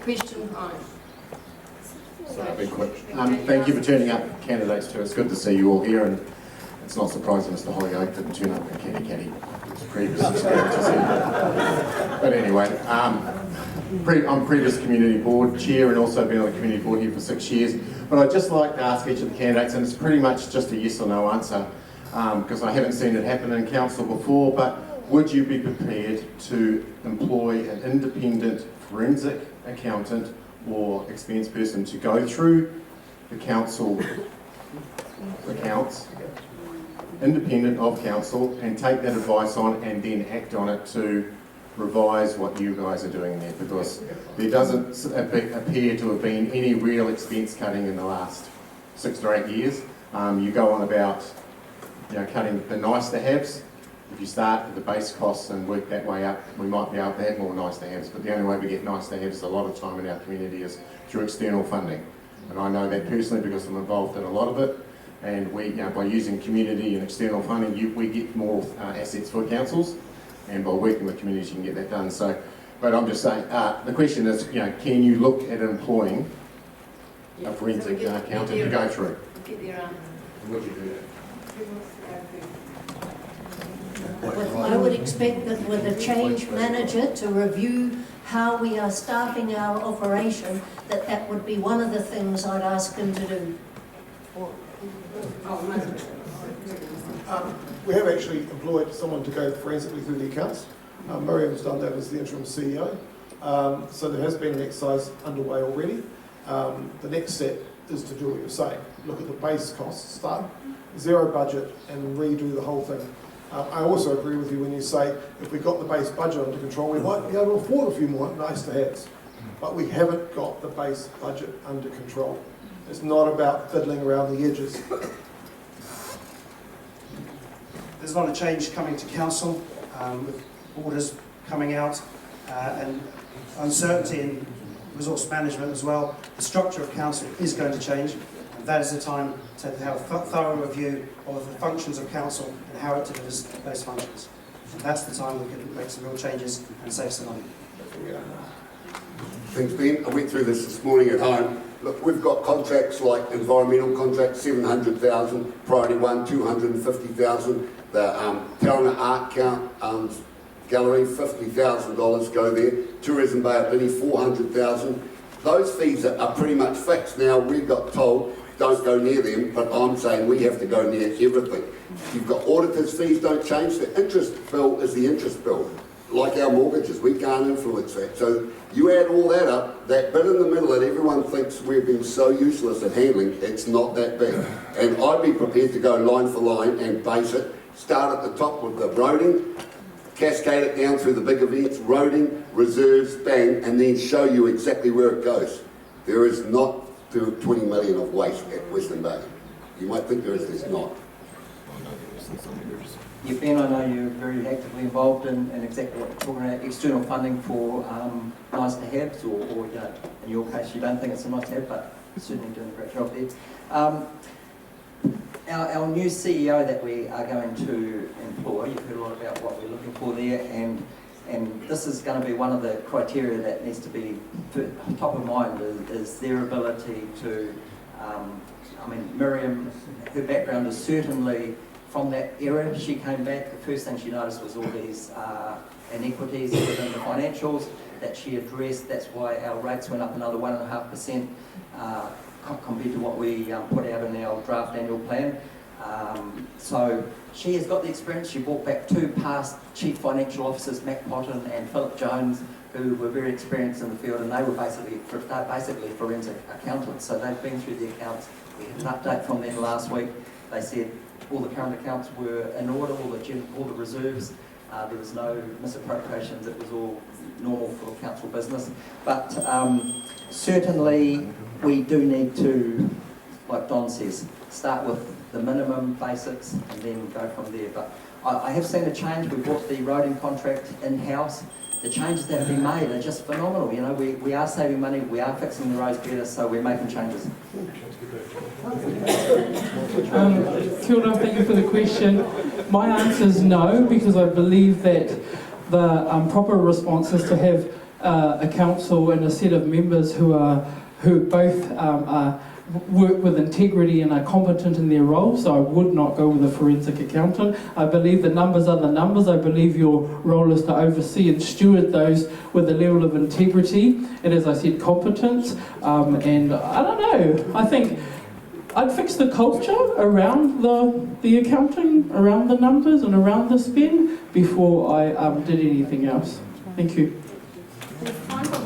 Question time. So I'll be quick. Thank you for turning up, candidates too. It's good to see you all here, and it's not surprising Mr. Hollyoake didn't turn up in Katikati. His previous experiences here. But anyway, I'm previous community board chair and also been on the community board here for 6 years. But I'd just like to ask each of the candidates, and it's pretty much just a yes or no answer, because I haven't seen it happen in council before, but would you be prepared to employ an independent forensic accountant or expense person to go through the council accounts, independent of council, and take that advice on and then act on it to revise what you guys are doing there? Because there doesn't appear to have been any real expense cutting in the last 6 to 8 years. You go on about, cutting the nice to haves. If you start at the base costs and work that way up, we might be able to have more nice to haves, but the only way we get nice to haves a lot of time in our community is through external funding. And I know that personally because I'm involved in a lot of it, and we, by using community and external funding, we get more assets for councils, and by working with communities you can get that done. So, but I'm just saying, the question is, can you look at employing a forensic accountant to go through? Would you do that? I would expect that with a change manager to review how we are staffing our operation, that would be one of the things I'd ask him to do. We have actually employed someone to go forensically through the accounts. Miriam's done that as the interim CEO. So there has been an exercise underway already. The next step is to do what you're saying. Look at the base costs, start zero budget and redo the whole thing. I also agree with you when you say if we got the base budget under control, we might be able to afford a few more nice to haves. But we haven't got the base budget under control. It's not about fiddling around the edges. There's a lot of change coming to council, with orders coming out and uncertainty in resource management as well. The structure of council is going to change, and that is the time to have a thorough review of the functions of council and how it delivers those functions. And that's the time we can make some real changes and save some money. Thanks, Ben. I went through this morning at home. Look, we've got contracts like environmental contracts, 700,000, priority 1, 250,000, the Tauranga Art Gallery, $50,000 go there, Tourism Bay of Plenty, 400,000. Those fees are pretty much fixed. Now, we got told, don't go near them, but I'm saying we have to go near everything. You've got auditors' fees, don't change. The interest bill is the interest bill. Like our mortgages, we can't influence that. So you add all that up, that bit in the middle that everyone thinks we've been so useless at handling, it's not that big. And I'd be prepared to go line for line and base it, start at the top with the roading, cascade it down through the big events, roading, reserves, bang, and then show you exactly where it goes. There is not 20 million of waste at Western Bay. You might think there is, there's not. Yeah, Ben, I know you're very actively involved in exactly what you're talking about, external funding for nice to haves, or in your case you don't think it's a nice to have, but certainly doing a great job there. Our new CEO that we are going to employ, you've heard a lot about what we're looking for there, and this is going to be one of the criteria that needs to be top of mind is their ability to, Miriam, her background is certainly from that era. She came back, the first thing she noticed was all these inequities within the financials that she addressed. That's why our rates went up another 1.5% compared to what we put out in our draft annual plan. So she has got the experience. She brought back 2 past chief financial officers, Mac Potton and Philip Jones, who were very experienced in the field, and they were basically forensic accountants. So they've been through the accounts. We had an update from them last week. They said all the current accounts were in order, all the reserves. There was no misappropriations. It was all normal for council business. But certainly we do need to, like Don says, start with the minimum basics and then go from there. But I have seen a change. We brought the roading contract in-house. The changes that have been made are just phenomenal. You know, we are saving money, we are fixing the roads better, so we're making changes. Kia ora, thank you for the question. My answer is no, because I believe that the proper response is to have a council and a set of members who both work with integrity and are competent in their roles, so I would not go with a forensic accountant. I believe the numbers are the numbers. I believe your role is to oversee and steward those with a level of integrity and, as I said, competence. And I don't know, I think I'd fix the culture around the accounting, around the numbers and around the spend before I did anything else. Thank you. There's time for